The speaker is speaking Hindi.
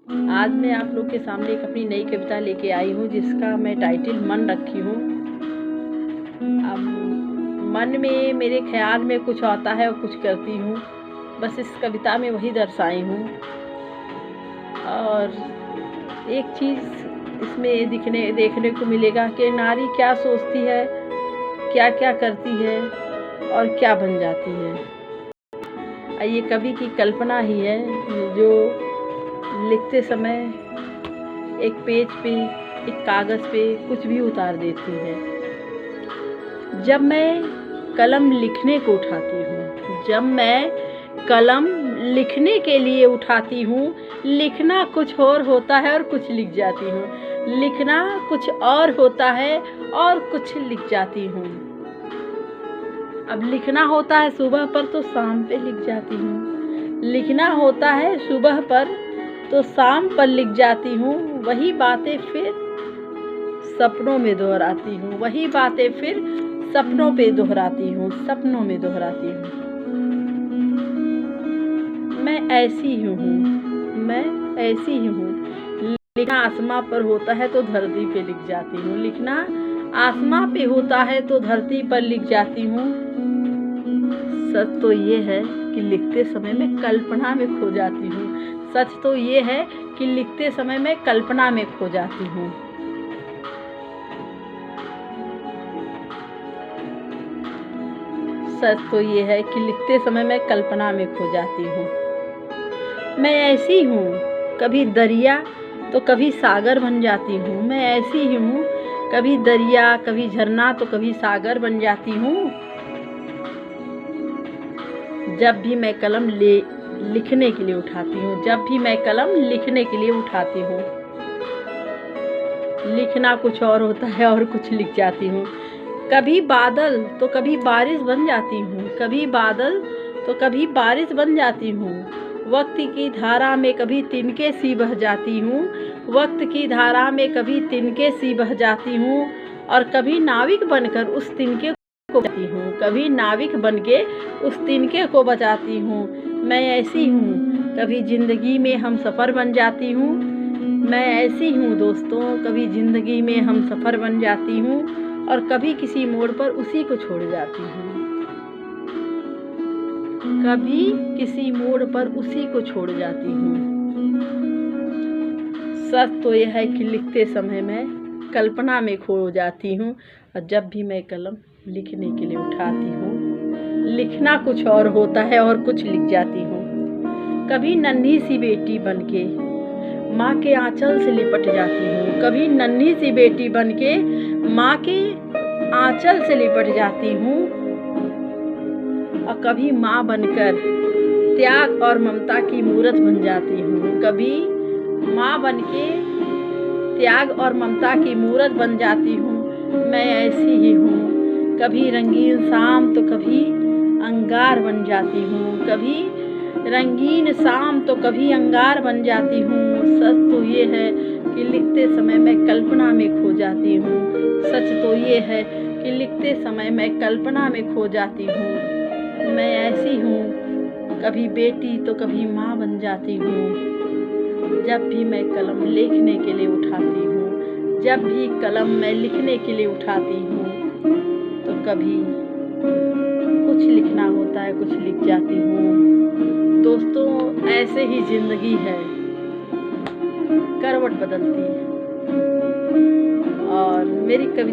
आज मैं आप लोग के सामने एक अपनी नई कविता लेके आई हूँ जिसका मैं टाइटल मन रखी हूँ। अब मन में मेरे ख्याल में कुछ आता है और कुछ करती हूँ, बस इस कविता में वही दर्शाई हूँ। और एक चीज़ इसमें देखने को मिलेगा कि नारी क्या सोचती है, क्या क्या करती है और क्या बन जाती है। ये कवि की कल्पना ही है जो लिखते समय एक पेज पे, एक कागज़ पे कुछ भी उतार देती है। जब मैं कलम लिखने को उठाती हूँ, जब मैं कलम लिखने के लिए उठाती हूँ, लिखना कुछ और होता है और कुछ लिख जाती हूँ। लिखना कुछ और होता है और कुछ लिख जाती हूँ। अब लिखना होता है सुबह पर तो शाम पे लिख जाती हूँ। लिखना होता है सुबह पर तो शाम पर लिख जाती हूँ। वही बातें फिर सपनों में दोहराती हूँ। वही बातें फिर सपनों पे दोहराती हूँ, सपनों में दोहराती हूँ। मैं ऐसी ही हूँ, मैं ऐसी ही हूँ। लिखना आसमां पर होता है तो धरती पे लिख जाती हूँ। लिखना आसमां पे होता है तो धरती पर लिख जाती हूँ। सच तो ये है कि लिखते समय मैं कल्पना में खो जाती हूँ। सच तो ये है कि लिखते समय मैं कल्पना में खो जाती हूँ। सच तो ये है कि लिखते समय मैं कल्पना में खो जाती हूँ। मैं ऐसी हूँ, कभी दरिया तो कभी सागर बन जाती हूँ। मैं ऐसी ही हूँ, कभी दरिया, कभी झरना तो कभी सागर बन जाती हूँ। जब भी मैं कलम लिखने के लिए उठाती हूँ, जब भी मैं कलम लिखने के लिए उठाती हूँ, लिखना कुछ और होता है और कुछ लिख जाती हूँ। कभी बादल तो कभी बारिश बन जाती हूँ। कभी बादल तो कभी बारिश बन जाती हूँ। वक्त की धारा में कभी तिनके सी बह जाती हूँ। वक्त की धारा में कभी तिनके सी बह जाती हूँ और कभी नाविक बनकर उस तिनके को बचाती हूँ। कभी नाविक बनके उस तिनके को बचाती हूँ। मैं ऐसी हूँ, कभी जिंदगी में हम सफ़र बन जाती हूँ। मैं ऐसी हूँ दोस्तों, कभी जिंदगी में हम सफ़र बन जाती हूँ और कभी किसी मोड़ पर उसी को छोड़ जाती हूँ। कभी किसी मोड़ पर उसी को छोड़ जाती हूँ। सच तो यह है कि लिखते समय मैं कल्पना में खो जाती हूँ और जब भी मैं कलम लिखने के लिए उठाती हूँ, लिखना कुछ और होता है और कुछ लिख जाती हूँ। कभी नन्ही सी बेटी बनके माँ के आंचल से लिपट जाती हूँ। कभी नन्ही सी बेटी बनके माँ के आंचल से लिपट जाती हूँ और कभी माँ बनकर त्याग और ममता की मूरत बन जाती हूँ। कभी माँ बनके त्याग और ममता की मूरत बन जाती हूँ। मैं ऐसी ही हूँ, कभी रंगीन शाम तो कभी अंगार बन जाती हूँ। कभी रंगीन शाम तो कभी अंगार बन जाती हूँ। सच तो ये है कि लिखते समय मैं कल्पना में खो जाती हूँ। सच तो ये है कि लिखते समय मैं कल्पना में खो जाती हूँ। मैं ऐसी हूँ, कभी बेटी तो कभी माँ बन जाती हूँ। जब भी मैं कलम लिखने के लिए उठाती हूँ, जब भी कलम मैं लिखने के लिए उठाती हूँ, तो कभी कुछ लिखना होता है, कुछ लिख जाती हूँ। दोस्तों, ऐसे ही जिंदगी है, करवट बदलती है। और मेरी कविता